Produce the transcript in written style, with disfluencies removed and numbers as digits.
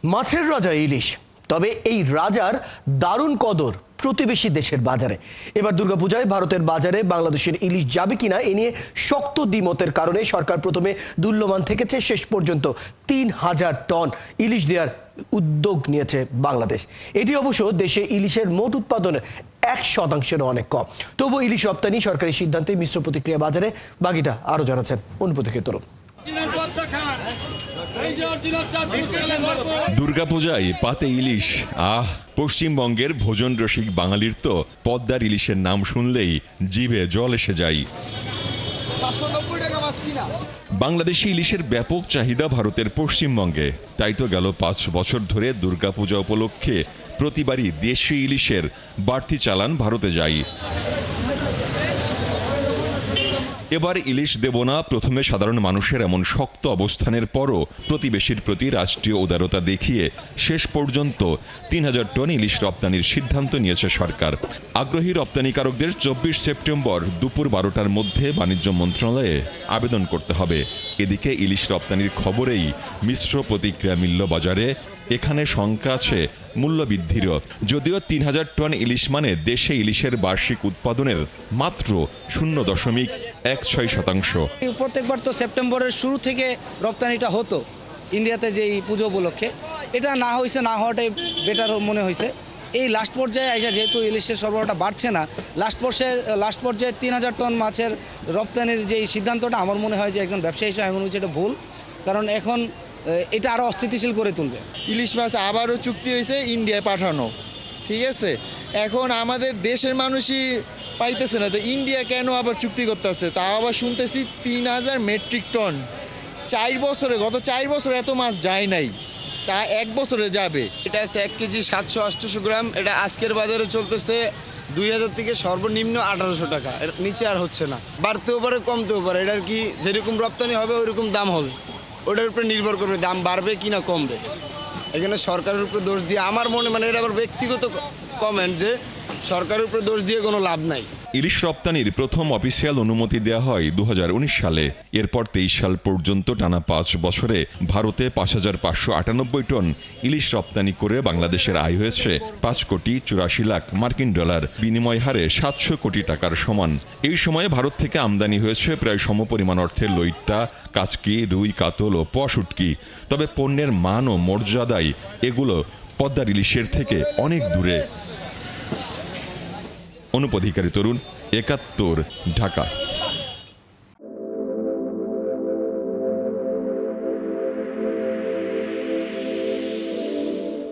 মাছের রাজা ইলিশ, তবে এই রাজার দারুণ কদর প্রতিবেশী দেশের বাজারে। এবার দুর্গাপূজায় ভারতের বাজারে বাংলাদেশের ইলিশ যাবে কিনা এ নিয়ে শক্ত দ্বিমতের কারণে সরকার প্রথমে দুল্যমান থেকেছে, শেষ পর্যন্ত ৩,০০০ টন ইলিশ দেওয়ার উদ্যোগ নিয়েছে বাংলাদেশ। এটি অবশ্য দেশে ইলিশের মোট উৎপাদনের ১% অনেক কম। তবু ইলিশ রপ্তানি সরকারি সিদ্ধান্তে মিশ্র প্রতিক্রিয়া বাজারে। বাকিটা আরো জানাচ্ছেন অনুপ্রতিক্রিয়া তরুণ। দুর্গাপূজায় পাতে ইলিশ, পশ্চিমবঙ্গের ভোজন রসিক বাঙালির তো পদ্মার ইলিশের নাম শুনলেই জিভে জল এসে যায়। বাংলাদেশি ইলিশের ব্যাপক চাহিদা ভারতের পশ্চিমবঙ্গে, তাই তো গেল ৫ বছর ধরে দুর্গাপূজা উপলক্ষে প্রতিবারই দেশি ইলিশের বাড়তি চালান ভারতে যায়। এবার ইলিশ দেব না প্রথমে সাধারণ মানুষের এমন শক্ত অবস্থানের পরও প্রতিবেশীর প্রতি রাষ্ট্রীয় উদারতা দেখিয়ে শেষ পর্যন্ত ৩,০০০ টন ইলিশ রপ্তানির সিদ্ধান্ত নিয়েছে সরকার। আগ্রহী রপ্তানিকারকদের ২৪ সেপ্টেম্বর দুপুর ১২টার মধ্যে বাণিজ্য মন্ত্রণালয়ে আবেদন করতে হবে। এদিকে ইলিশ রপ্তানির খবরেই মিশ্র প্রতিক্রিয়া মিলল বাজারে। এখানে শঙ্কা আছে মূল্য বৃদ্ধিরও। যদিও ৩,০০০ টন ইলিশ মানে দেশে ইলিশের বার্ষিক উৎপাদনের মাত্র ০.১৬%। প্রত্যেকবার তো সেপ্টেম্বরের শুরু থেকে রপ্তানিটা হতো ইন্ডিয়াতে, যেই পুজো উপলক্ষে। এটা না হয়েছে, না হওয়াটাই বেটার মনে হয়েছে। এই লাস্ট পর্যায়ে আইসা যেহেতু ইলিশের সরবরাহটা বাড়ছে না, লাস্ট পর্যায়ে ৩,০০০ টন মাছের রপ্তানির যেই সিদ্ধান্তটা, আমার মনে হয় যে একজন ব্যবসায়ী হিসেবে মনে হচ্ছে এটা ভুল। কারণ এখন এটা আরও অস্থিতিশীল করে তুলবে। ইলিশ মাছ আবারও চুক্তি হয়েছে ইন্ডিয়ায় পাঠানো, ঠিক আছে। এখন আমাদের দেশের মানুষই পাইতেছে না, তো ইন্ডিয়া কেন আবার চুক্তি করতেছে? তাও আবার শুনতেছি ৩,০০০ মেট্রিক টন। গত ৪ বছরে এত মাছ যায় নাই, তা ১ বছরে যাবে। এটা আছে 1 কেজি 700-800 গ্রাম। এটা আজকের বাজারে চলতেছে ২,০০০ থেকে সর্বনিম্ন ১৮০০ টাকা। এর নিচে আর হচ্ছে না। বাড়তেও পারে, কমতেও পারে। এটার কি যেরকম রপ্তানি হবে ওইরকম দাম হবে, ওটার উপরে নির্ভর করবে দাম বাড়বে কি না কমবে। এখানে সরকারের উপরে দোষ দিয়ে আমার মনে এটা আমার ব্যক্তিগত কমেন্ট যে সরকারের উপরে দোষ দিয়ে কোনো লাভ নাই। ইলিশ রপ্তানির প্রথম অফিসিয়াল অনুমতি দেওয়া হয় ২০১৯ সালে। এরপর ২৩ সাল পর্যন্ত টানা ৫ বছরে ভারতে ৫,৫৯৮ টন ইলিশ রপ্তানি করে বাংলাদেশের আয় হয়েছে ৫,৮৪,০০,০০০ মার্কিন ডলার, বিনিময় হারে ৭০০ কোটি টাকার সমান। এই সময়ে ভারত থেকে আমদানি হয়েছে প্রায় সমপরিমাণ অর্থের লইট্টা, কাচকি, রুই, কাতল ও পোয়া শুটকি। তবে পণ্যের মান ও মর্যাদায় এগুলো পদ্মার ইলিশের থেকে অনেক দূরে। অনুপ্রতিকারী তরুণ, ৭১, ঢাকা।